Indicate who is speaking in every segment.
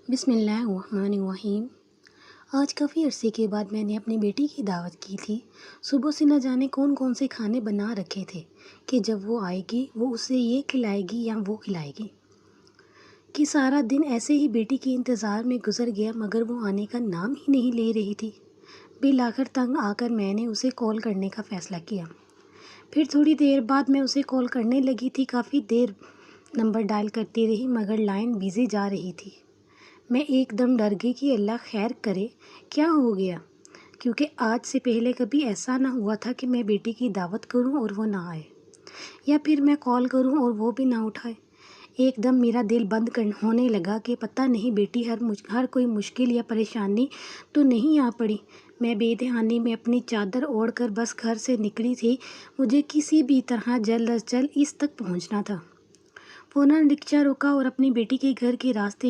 Speaker 1: بسم اللہ الرحمن الرحیم۔ آج کافی عرصے کے بعد میں نے اپنی بیٹی کی دعوت کی تھی۔ صبح سے نہ جانے کون سے کھانے بنا رکھے تھے کہ جب وہ آئے گی وہ اسے یہ کھلائے گی یا وہ کھلائے گی، کہ سارا دن ایسے ہی بیٹی کے انتظار میں گزر گیا مگر وہ آنے کا نام ہی نہیں لے رہی تھی۔ بالآخر تنگ آ کر میں نے اسے کال کرنے کا فیصلہ کیا۔ پھر تھوڑی دیر بعد میں اسے کال کرنے لگی تھی۔ کافی دیر نمبر ڈائل کرتی رہی مگر لائن بزی جا رہی تھی۔ میں ایک دم ڈر گئی کہ اللہ خیر کرے، کیا ہو گیا، کیونکہ آج سے پہلے کبھی ایسا نہ ہوا تھا کہ میں بیٹی کی دعوت کروں اور وہ نہ آئے، یا پھر میں کال کروں اور وہ بھی نہ اٹھائے۔ ایک دم میرا دل بند ہونے لگا کہ پتہ نہیں بیٹی ہر کوئی مشکل یا پریشانی تو نہیں آ پڑی۔ میں بے دھیانی میں اپنی چادر اوڑھ کر بس گھر سے نکلی تھی۔ مجھے کسی بھی طرح جلد از جلد اس تک پہنچنا تھا۔ فوراً رکشہ روکا اور اپنی بیٹی کے گھر کے راستے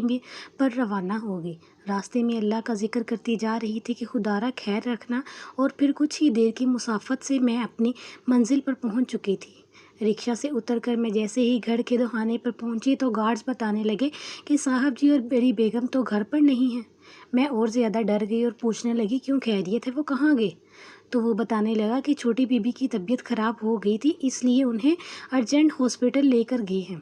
Speaker 1: پر روانہ ہو گئی۔ راستے میں اللہ کا ذکر کرتی جا رہی تھی کہ خدا را خیر رکھنا، اور پھر کچھ ہی دیر کی مسافت سے میں اپنی منزل پر پہنچ چکی تھی۔ رکشہ سے اتر کر میں جیسے ہی گھر کے دہانے پر پہنچی تو گارڈز بتانے لگے کہ صاحب جی اور بڑی بیگم تو گھر پر نہیں ہیں۔ میں اور زیادہ ڈر گئی اور پوچھنے لگی کیوں، خیریت ہے، وہ کہاں گئے؟ تو وہ بتانے لگا کہ چھوٹی بی بی کی طبیعت خراب ہو گئی تھی، اس لیے انہیں ارجنٹ ہاسپٹل لے کر گئے ہیں۔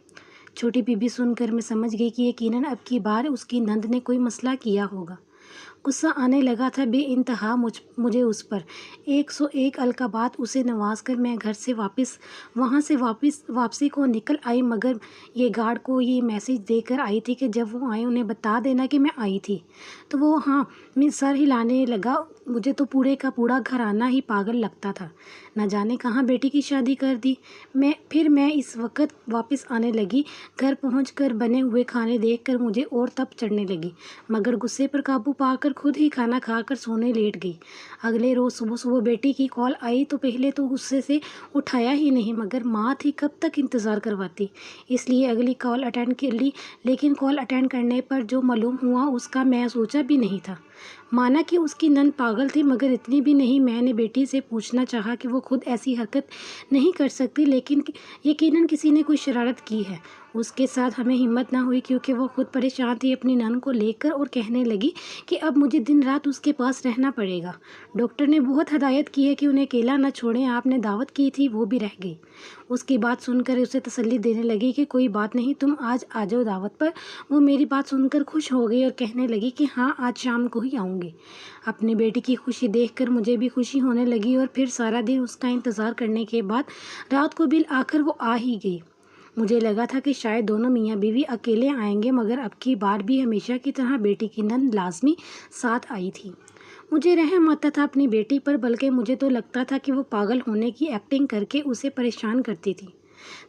Speaker 1: چھوٹی بی بی سن کر میں سمجھ گئی کہ یقیناً اب کی بار اس کی نند نے کوئی مسئلہ کیا ہوگا۔ غصہ آنے لگا تھا بے انتہا مجھے اس پر۔ 101 القابات اسے نواز کر میں گھر سے وہاں سے واپسی کو نکل آئی، مگر یہ گارڈ کو یہ میسج دے کر آئی تھی کہ جب وہ آئیں انہیں بتا دینا کہ میں آئی تھی۔ تو وہ میں سر ہلانے لگا۔ مجھے تو پورے کا پورا گھرانہ ہی پاگل لگتا تھا، نہ جانے کہاں بیٹی کی شادی کر دی۔ پھر میں اس وقت واپس آنے لگی۔ گھر پہنچ کر بنے ہوئے کھانے دیکھ کر مجھے اور تپ چڑھنے لگی، مگر غصے پر قابو پا کر خود ہی کھانا کھا کر سونے لیٹ گئی۔ اگلے روز صبح بیٹی کی کال آئی تو پہلے تو غصے سے اٹھایا ہی نہیں، مگر ماں تھی کب تک انتظار کرواتی، اس لیے اگلی کال اٹینڈ کر لی۔ لیکن کال اٹینڈ کرنے پر جو معلوم ہوا اس کا میں سوچا بھی نہیں تھا۔ مانا کہ اس کی نند پاگل تھی مگر اتنی بھی نہیں۔ میں نے بیٹی سے پوچھنا چاہا کہ وہ خود ایسی حرکت نہیں کر سکتی، لیکن یقیناً کسی نے کوئی شرارت کی ہے۔ اس کے ساتھ ہمیں ہمت نہ ہوئی کیونکہ وہ خود پریشان تھی اپنی نند کو لے کر، اور کہنے لگی کہ اب مجھے دن رات اس کے پاس رہنا پڑے گا۔ ڈاکٹر نے بہت ہدایت کی ہے کہ انہیں اکیلا نہ چھوڑیں، آپ نے دعوت کی تھی وہ بھی رہ گئی۔ اس کی بات سن کر اسے تسلی دینے لگی کہ کوئی بات نہیں، تم آج آ جاؤ دعوت پر۔ وہ میری بات سن کر خوش ہو گئی اور کہنے لگی کہ ہاں آج شام کو ہی آؤں گی۔ اپنی بیٹی کی خوشی دیکھ کر مجھے بھی خوشی ہونے لگی، اور پھر سارا دن اس کا انتظار کرنے کے بعد رات کو بالآخر وہ آ ہی گئی۔ مجھے لگا تھا کہ شاید دونوں میاں بیوی اکیلے آئیں گے، مگر اب کی بار بھی ہمیشہ کی طرح بیٹی کی نند لازمی ساتھ آئی تھی۔ مجھے رحم آتا تھا اپنی بیٹی پر، بلکہ مجھے تو لگتا تھا کہ وہ پاگل ہونے کی ایکٹنگ کر کے اسے پریشان کرتی تھی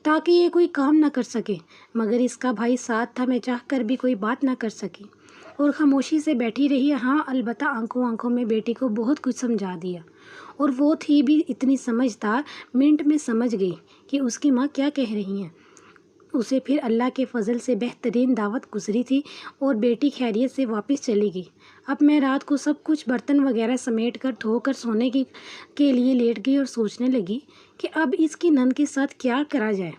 Speaker 1: تاکہ یہ کوئی کام نہ کر سکے، مگر اس کا بھائی ساتھ تھا، میں چاہ کر بھی کوئی بات نہ کر سکی اور خاموشی سے بیٹھی رہی۔ ہاں البتہ آنکھوں میں بیٹی کو بہت کچھ سمجھا دیا، اور وہ تھی بھی اتنی سمجھدار، منٹ میں سمجھ گئی کہ اس کی ماں کیا کہہ رہی ہیں۔ اسے پھر اللہ کے فضل سے بہترین دعوت گزری تھی اور بیٹی خیریت سے واپس چلی گئی۔ اب میں رات کو سب کچھ برتن وغیرہ سمیٹ کر دھو کر سونے کے لیے لیٹ گئی اور سوچنے لگی کہ اب اس کی نند کے ساتھ کیا کرا جائے،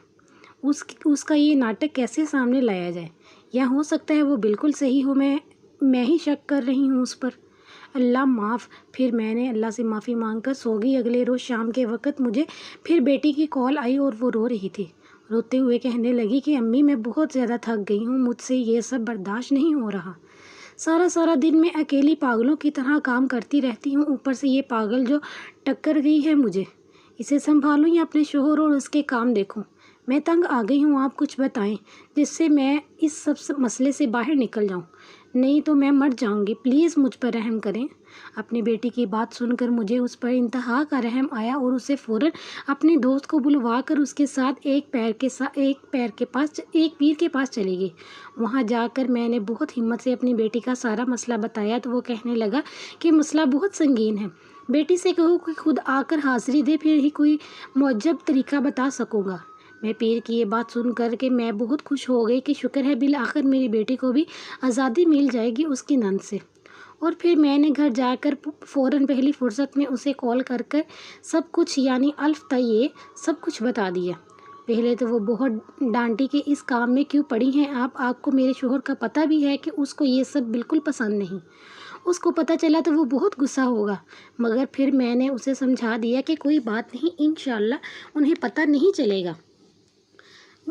Speaker 1: اس کا یہ ناٹک کیسے سامنے لایا جائے، یا ہو سکتا ہے وہ بالکل صحیح ہو، میں ہی شک کر رہی ہوں اس پر۔ اللہ معاف۔ پھر میں نے اللہ سے معافی مانگ کر سو گئی۔ اگلے روز شام کے وقت مجھے پھر بیٹی کی کال آئی اور وہ رو رہی تھی۔ روتے ہوئے کہنے لگی کہ امی میں بہت زیادہ تھک گئی ہوں، مجھ سے یہ سب برداشت نہیں ہو رہا۔ سارا دن میں اکیلی پاگلوں کی طرح کام کرتی رہتی ہوں، اوپر سے یہ پاگل جو ٹکر گئی ہے مجھے، اسے سنبھالوں یا اپنے شوہر اور اس کے کام دیکھوں؟ میں تنگ آ گئی ہوں، آپ کچھ بتائیں جس سے میں اس سب مسئلے سے باہر نکل جاؤں، نہیں تو میں مر جاؤں گی، پلیز مجھ پر رحم کریں۔ اپنی بیٹی کی بات سن کر مجھے اس پر انتہا کا رحم آیا اور اسے فوراً اپنے دوست کو بلوا کر اس کے ساتھ ایک پیر کے پاس چلی گئی۔ وہاں جا کر میں نے بہت ہمت سے اپنی بیٹی کا سارا مسئلہ بتایا تو وہ کہنے لگا کہ مسئلہ بہت سنگین ہے، بیٹی سے کہو کہ خود آ کر حاضری دے، پھر ہی کوئی معجب طریقہ بتا سکوں گا۔ میں پیر کی یہ بات سن کر کے میں بہت خوش ہو گئی کہ شکر ہے بالآخر میری بیٹی کو بھی آزادی مل جائے گی اس کی نند سے۔ اور پھر میں نے گھر جا کر فوراً پہلی فرصت میں اسے کال کر سب کچھ یعنی الف یہ سب کچھ بتا دیا۔ پہلے تو وہ بہت ڈانٹی کہ اس کام میں کیوں پڑی ہیں آپ کو میرے شوہر کا پتہ بھی ہے کہ اس کو یہ سب بالکل پسند نہیں، اس کو پتہ چلا تو وہ بہت غصہ ہوگا۔ مگر پھر میں نے اسے سمجھا دیا کہ کوئی بات نہیں، انشاءاللہ انہیں پتہ نہیں چلے گا،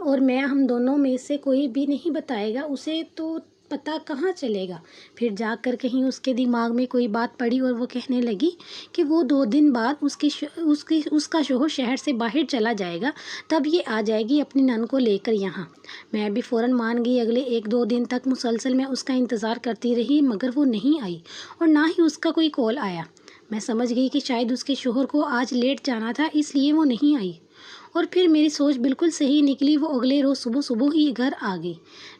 Speaker 1: اور ہم دونوں میں سے کوئی بھی نہیں بتائے گا، اسے تو پتہ کہاں چلے گا۔ پھر جا کر کہیں اس کے دماغ میں کوئی بات پڑی اور وہ کہنے لگی کہ وہ 2 دن بعد اس کا شوہر شہر سے باہر چلا جائے گا، تب یہ آ جائے گی اپنی نند کو لے کر یہاں۔ میں بھی فوراً مان گئی۔ اگلے 1-2 دن تک مسلسل میں اس کا انتظار کرتی رہی، مگر وہ نہیں آئی اور نہ ہی اس کا کوئی کال آیا۔ میں سمجھ گئی کہ شاید اس کے شوہر کو آج لیٹ جانا تھا، اس لیے وہ نہیں آئی، اور پھر میری سوچ بالکل صحیح نکلی۔ وہ اگلے روز صبح ہی گھر آ گئی،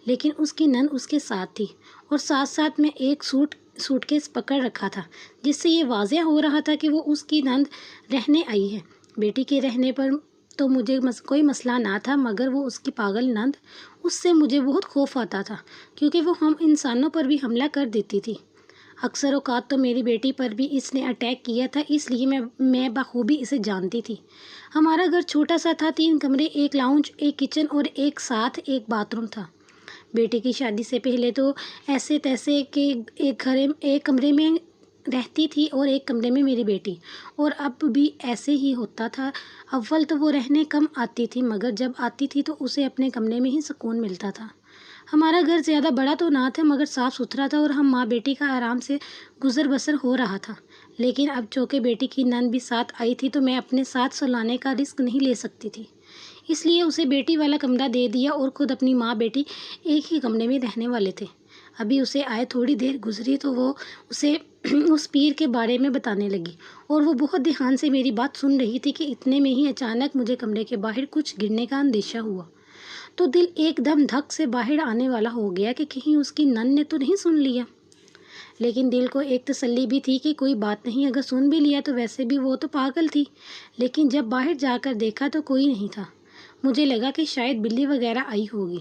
Speaker 1: لیکن اس کی نند اس کے ساتھ تھی، اور ساتھ میں ایک سوٹ کیس پکڑ رکھا تھا، جس سے یہ واضح ہو رہا تھا کہ وہ اس کی نند رہنے آئی ہے۔ بیٹی کے رہنے پر تو مجھے کوئی مسئلہ نہ تھا، مگر وہ اس کی پاگل نند، اس سے مجھے بہت خوف آتا تھا، کیونکہ وہ ہم انسانوں پر بھی حملہ کر دیتی تھی۔ اکثر اوقات تو میری بیٹی پر بھی اس نے اٹیک کیا تھا، اس لیے میں بخوبی اسے جانتی تھی۔ ہمارا گھر چھوٹا سا تھا، 3 کمرے، ایک لاؤنج، ایک کچن اور ایک باتھ روم تھا۔ بیٹی کی شادی سے پہلے تو ایسے تیسے کہ ایک کمرے میں رہتی تھی اور ایک کمرے میں میری بیٹی، اور اب بھی ایسے ہی ہوتا تھا۔ اول تو وہ رہنے کم آتی تھی، مگر جب آتی تھی تو اسے اپنے کمرے میں ہی سکون ملتا تھا۔ ہمارا گھر زیادہ بڑا تو نہ تھا، مگر صاف ستھرا تھا، اور ہم ماں بیٹی کا آرام سے گزر بسر ہو رہا تھا۔ لیکن اب چونکہ بیٹی کی نند بھی ساتھ آئی تھی تو میں اپنے ساتھ سلانے کا رسک نہیں لے سکتی تھی، اس لیے اسے بیٹی والا کمرہ دے دیا، اور خود اپنی ماں بیٹی ایک ہی کمرے میں رہنے والے تھے۔ ابھی اسے آئے تھوڑی دیر گزری تو وہ اسے اس پیر کے بارے میں بتانے لگی، اور وہ بہت دھیان سے میری بات سن رہی تھی کہ اتنے میں ہی اچانک مجھے کمرے کے باہر کچھ گرنے کا اندیشہ ہوا، تو دل ایک دم دھک سے باہر آنے والا ہو گیا کہ کہیں اس کی نند نے تو نہیں سن لیا۔ لیکن دل کو ایک تسلی بھی تھی کہ کوئی بات نہیں، اگر سن بھی لیا تو ویسے بھی وہ تو پاگل تھی۔ لیکن جب باہر جا کر دیکھا تو کوئی نہیں تھا۔ مجھے لگا کہ شاید بلی وغیرہ آئی ہوگی،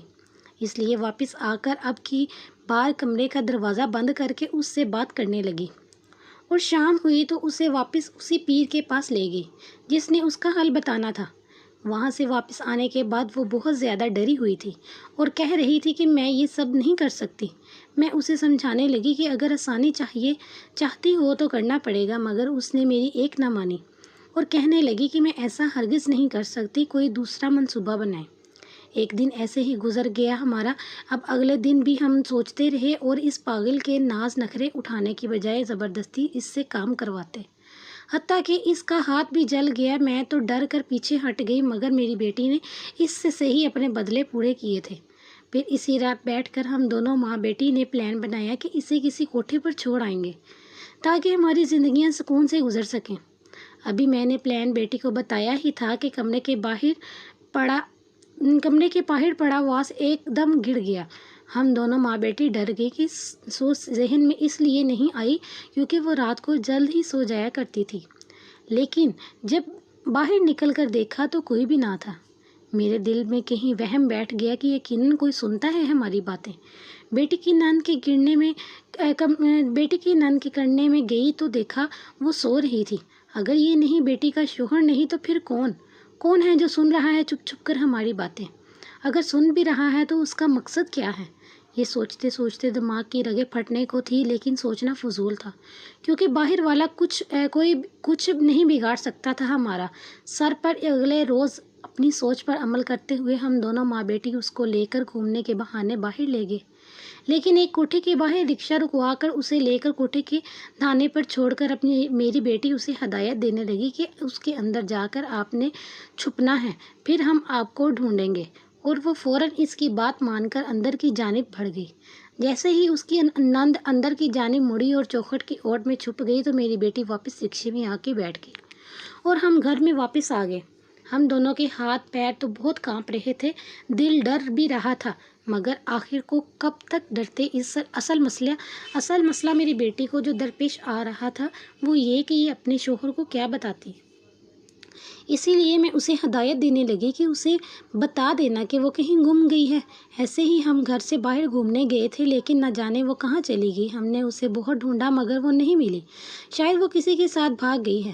Speaker 1: اس لیے واپس آ کر اب کی بار کمرے کا دروازہ بند کر کے اس سے بات کرنے لگی، اور شام ہوئی تو اسے واپس اسی پیر کے پاس لے گئی جس نے اس کا حل بتانا تھا۔ وہاں سے واپس آنے کے بعد وہ بہت زیادہ ڈری ہوئی تھی اور کہہ رہی تھی کہ میں یہ سب نہیں کر سکتی۔ میں اسے سمجھانے لگی کہ اگر آسانی چاہتی ہو تو کرنا پڑے گا، مگر اس نے میری ایک نہ مانی اور کہنے لگی کہ میں ایسا ہرگز نہیں کر سکتی، کوئی دوسرا منصوبہ بنائیں۔ ایک دن ایسے ہی گزر گیا ہمارا۔ اب اگلے دن بھی ہم سوچتے رہے اور اس پاگل کے ناز نخرے اٹھانے کی بجائے زبردستی اس سے کام کرواتے، حتیٰ کہ اس کا ہاتھ بھی جل گیا۔ میں تو ڈر کر پیچھے ہٹ گئی، مگر میری بیٹی نے اس سے صحیح اپنے بدلے پورے کیے تھے۔ پھر اسی رات بیٹھ کر ہم دونوں ماں بیٹی نے پلان بنایا کہ اسے کسی کوٹھے پر چھوڑ آئیں گے تاکہ ہماری زندگیاں سکون سے گزر سکیں۔ ابھی میں نے پلان بیٹی کو بتایا ہی تھا کہ کمرے کے باہر پڑا واس ایک دم گر گیا۔ ہم دونوں ماں بیٹی ڈر گئی کہ سوچ ذہن میں اس لیے نہیں آئی کیونکہ وہ رات کو جلد ہی سو جایا کرتی تھی، لیکن جب باہر نکل کر دیکھا تو کوئی بھی نہ تھا۔ میرے دل میں کہیں وہم بیٹھ گیا کہ یقیناً کوئی سنتا ہے ہماری باتیں۔ بیٹی کی نند کے کرنے میں گئی تو دیکھا وہ سو رہی تھی۔ اگر یہ نہیں بیٹی کا شوہر نہیں تو پھر کون ہے جو سن رہا ہے چھپ چھپ کر ہماری باتیں؟ اگر سن بھی رہا ہے تو اس کا مقصد کیا ہے؟ یہ سوچتے سوچتے دماغ کی رگیں پھٹنے کو تھی، لیکن سوچنا فضول تھا کیونکہ باہر والا کوئی کچھ نہیں بگاڑ سکتا تھا ہمارا سر پر۔ اگلے روز اپنی سوچ پر عمل کرتے ہوئے ہم دونوں ماں بیٹی اس کو لے کر گھومنے کے بہانے باہر لے گئے، لیکن ایک کوٹھے کے باہر رکشہ رکوا کر اسے لے کر کوٹھے کے دھانے پر چھوڑ کر میری بیٹی اسے ہدایت دینے لگی کہ اس کے اندر جا کر آپ نے چھپنا ہے، پھر ہم آپ کو ڈھونڈیں گے، اور وہ فوراً اس کی بات مان کر اندر کی جانب بڑھ گئی۔ جیسے ہی اس کی نند اندر کی جانب مڑی اور چوکھٹ کی اوٹ میں چھپ گئی تو میری بیٹی واپس رکشے میں آ کے بیٹھ گئی اور ہم گھر میں واپس آ گئے۔ ہم دونوں کے ہاتھ پیر تو بہت کانپ رہے تھے، دل ڈر بھی رہا تھا، مگر آخر کو کب تک ڈرتے؟ اصل مسئلہ میری بیٹی کو جو درپیش آ رہا تھا وہ یہ کہ یہ اپنے شوہر کو کیا بتاتی۔ اسی لیے میں اسے ہدایت دینے لگی کہ اسے بتا دینا کہ وہ کہیں گم گئی ہے۔ ایسے ہی ہم گھر سے باہر گھومنے گئے تھے، لیکن نہ جانے وہ کہاں چلی گئی۔ ہم نے اسے بہت ڈھونڈا مگر وہ نہیں ملی، شاید وہ کسی کے ساتھ بھاگ گئی ہے،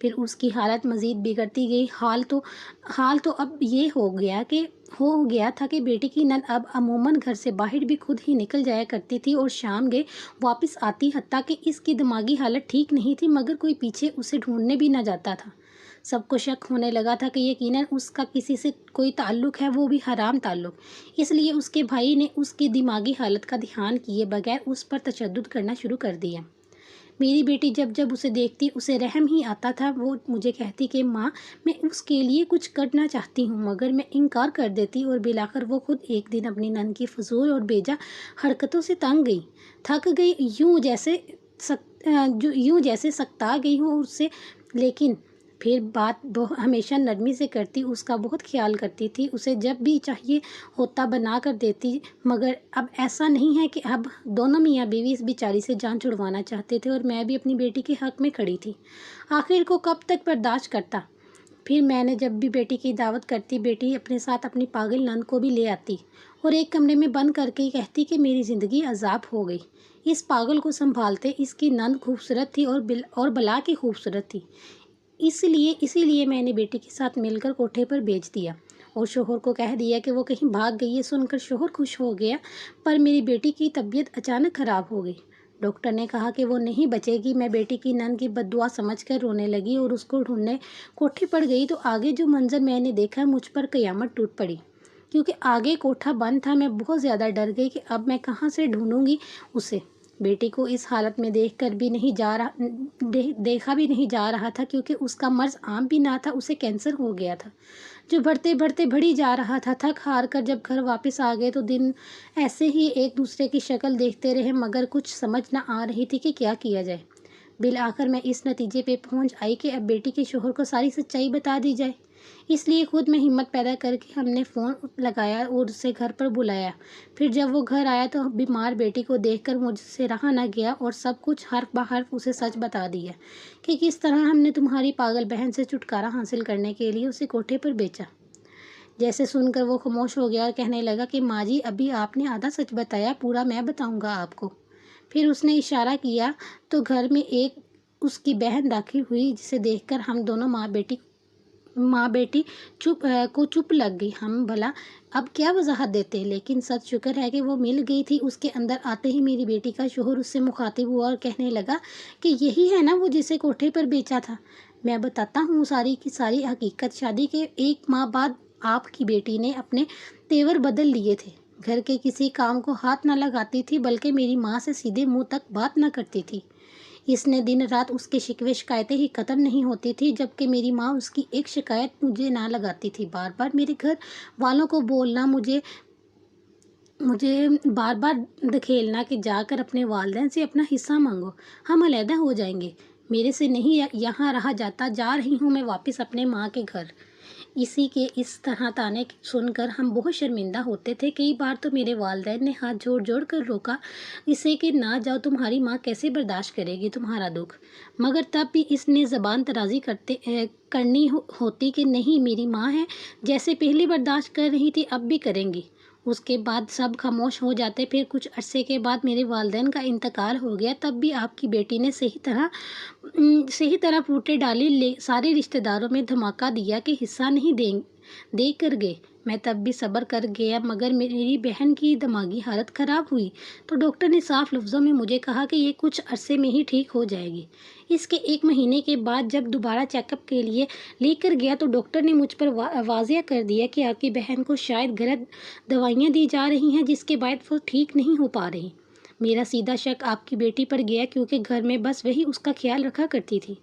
Speaker 1: پھر اس کی حالت مزید بگڑتی گئی۔ حال تو اب یہ ہو گیا تھا کہ بیٹی کی نند اب عموماً گھر سے باہر بھی خود ہی نکل جایا کرتی تھی اور شام گئے واپس آتی، حتیٰ کہ اس کی دماغی حالت ٹھیک نہیں تھی، مگر کوئی پیچھے اسے ڈھونڈنے بھی نہ جاتا تھا۔ سب کو شک ہونے لگا تھا کہ یقیناً اس کا کسی سے کوئی تعلق ہے، وہ بھی حرام تعلق۔ اس لیے اس کے بھائی نے اس کی دماغی حالت کا دھیان کیے بغیر اس پر تشدد کرنا شروع کر دیا۔ میری بیٹی جب اسے دیکھتی اسے رحم ہی آتا تھا۔ وہ مجھے کہتی کہ ماں، میں اس کے لیے کچھ کرنا چاہتی ہوں، مگر میں انکار کر دیتی، اور بالآخر وہ خود ایک دن اپنی نند کی فضول اور بیجا حرکتوں سے تھک گئی، یوں جیسے سکتا گئی ہوں اس سے۔ لیکن پھر بات ہمیشہ نرمی سے کرتی، اس کا بہت خیال کرتی تھی، اسے جب بھی چاہیے ہوتا بنا کر دیتی۔ مگر اب ایسا نہیں ہے کہ اب دونوں میاں بیوی اس بیچاری سے جان چھڑوانا چاہتے تھے، اور میں بھی اپنی بیٹی کے حق میں کھڑی تھی۔ آخر کو کب تک برداشت کرتا؟ پھر میں نے جب بھی بیٹی کی دعوت کرتی، بیٹی اپنے ساتھ اپنی پاگل نند کو بھی لے آتی اور ایک کمرے میں بند کر کے کہتی کہ میری زندگی عذاب ہو گئی۔ اس پاگل کو سنبھالتے۔ اس کی نند خوبصورت تھی اور بلا کی خوبصورت تھی۔ اسی لیے میں نے بیٹی کے ساتھ مل کر کوٹھے پر بھیج دیا اور شوہر کو کہہ دیا کہ وہ کہیں بھاگ گئی ہے۔ سن کر شوہر خوش ہو گیا، پر میری بیٹی کی طبیعت اچانک خراب ہو گئی۔ ڈاکٹر نے کہا کہ وہ نہیں بچے گی۔ میں بیٹی کی نند کی بد دعا سمجھ کر رونے لگی اور اس کو ڈھونڈنے کوٹھے پر گئی تو آگے جو منظر میں نے دیکھا، مجھ پر قیامت ٹوٹ پڑی، کیونکہ آگے کوٹھا بند تھا۔ میں بہت زیادہ ڈر گئی کہ اب میں کہاں سے ڈھونڈوں گی اسے۔ بیٹی کو اس حالت میں دیکھا بھی نہیں جا رہا تھا، کیونکہ اس کا مرض عام بھی نہ تھا، اسے کینسر ہو گیا تھا جو بڑھتے بڑھی جا رہا تھا۔ تھک ہار کر جب گھر واپس آ گئے تو دن ایسے ہی ایک دوسرے کی شکل دیکھتے رہے، مگر کچھ سمجھ نہ آ رہی تھی کہ کیا کیا جائے۔ بالآخر میں اس نتیجے پہ پہنچ آئی کہ اب بیٹی کے شوہر کو ساری سچائی بتا دی جائے۔ اس لیے خود میں ہمت پیدا کر کے ہم نے فون لگایا اور اسے گھر پر بلایا۔ پھر جب وہ گھر آیا تو بیمار بیٹی کو دیکھ کر مجھ سے رہا نہ گیا اور سب کچھ حرف بحرف اسے سچ بتا دیا کہ کس طرح ہم نے تمہاری پاگل بہن سے چھٹکارا حاصل کرنے کے لیے اسے کوٹھے پر بیچا۔ جیسے سن کر وہ خاموش ہو گیا اور کہنے لگا کہ ماں جی، ابھی آپ نے آدھا سچ بتایا، پورا میں بتاؤں گا آپ کو۔ پھر اس نے اشارہ کیا تو گھر میں ایک اس کی بہن داخل ہوئی، جسے دیکھ کر ہم دونوں ماں بیٹی چپ لگ گئی۔ ہم بھلا اب کیا وضاحت دیتے، لیکن سچ شکر ہے کہ وہ مل گئی تھی۔ اس کے اندر آتے ہی میری بیٹی کا شوہر اس سے مخاطب ہوا اور کہنے لگا کہ یہی ہے نا وہ جسے کوٹھے پر بیچا تھا۔ میں بتاتا ہوں ساری کی ساری حقیقت۔ شادی کے 1 ماہ بعد آپ کی بیٹی نے اپنے تیور بدل لیے تھے، گھر کے کسی کام کو ہاتھ نہ لگاتی تھی، بلکہ میری ماں سے سیدھے منہ تک بات نہ کرتی تھی۔ اس نے دن رات اس کے شکوے شکایتیں ہی ختم نہیں ہوتی تھی، جبکہ میری ماں اس کی ایک شکایت مجھے نہ لگاتی تھی۔ بار بار میرے گھر والوں کو بولنا، مجھے بار بار دھکیلنا کہ جا کر اپنے والدین سے اپنا حصہ مانگو، ہم علیحدہ ہو جائیں گے۔ میرے سے نہیں یہاں رہا جاتا، جا رہی ہوں میں واپس اپنے ماں کے گھر۔ اسی کے اس طرح تانے سن کر ہم بہت شرمندہ ہوتے تھے۔ کئی بار تو میرے والدین نے ہاتھ جوڑ کر روکا اسے کہ نہ جاؤ، تمہاری ماں کیسے برداشت کرے گی تمہارا دکھ، مگر تب بھی اس نے زبان درازی کرنی ہوتی کہ نہیں، میری ماں ہے، جیسے پہلے برداشت کر رہی تھی اب بھی کریں گی۔ اس کے بعد سب خاموش ہو جاتے۔ پھر کچھ عرصے کے بعد میرے والدین کا انتقال ہو گیا، تب بھی آپ کی بیٹی نے صحیح طرح پھوٹے ڈالے، سارے رشتہ داروں میں دھماکہ دیا کہ حصہ نہیں دے کر گئے۔ میں تب بھی صبر کر گیا، مگر میری بہن کی دماغی حالت خراب ہوئی تو ڈاکٹر نے صاف لفظوں میں مجھے کہا کہ یہ کچھ عرصے میں ہی ٹھیک ہو جائے گی۔ اس کے 1 مہینے کے بعد جب دوبارہ چیک اپ کے لیے لے کر گیا تو ڈاکٹر نے مجھ پر واضح کر دیا کہ آپ کی بہن کو شاید غلط دوائیاں دی جا رہی ہیں، جس کے باعث وہ ٹھیک نہیں ہو پا رہی۔ میرا سیدھا شک آپ کی بیٹی پر گیا، کیونکہ گھر میں بس وہی اس کا خیال رکھا کرتی تھی۔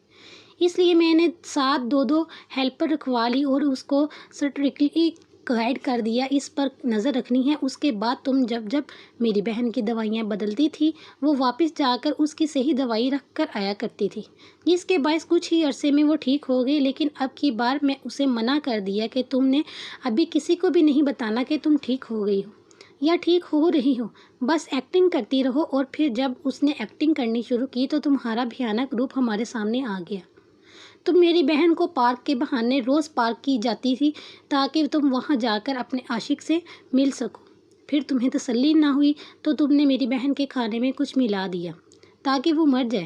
Speaker 1: اس لیے میں نے ساتھ 2 ہیلپر رکھوا لی اور اس کو اسٹرکٹلی گائیڈ کر دیا، اس پر نظر رکھنی ہے۔ اس کے بعد تم جب میری بہن کی دوائیاں بدلتی تھی، وہ واپس جا کر اس کی صحیح دوائی رکھ کر آیا کرتی تھی، جس کے باعث کچھ ہی عرصے میں وہ ٹھیک ہو گئی۔ لیکن اب کی بار میں اسے منع کر دیا کہ تم نے ابھی کسی کو بھی نہیں بتانا کہ تم ٹھیک ہو گئی ہو یا ٹھیک ہو رہی ہو، بس ایکٹنگ کرتی رہو۔ اور پھر جب اس نے ایکٹنگ کرنی شروع کی تو تمہارا بھیانک روپ ہمارے سامنے آ گیا۔ تم میری بہن کو پارک کے بہانے روز پارک کی جاتی تھی تاکہ تم وہاں جا کر اپنے عاشق سے مل سکو۔ پھر تمہیں تسلی نہ ہوئی تو تم نے میری بہن کے کھانے میں کچھ ملا دیا تاکہ وہ مر جائے،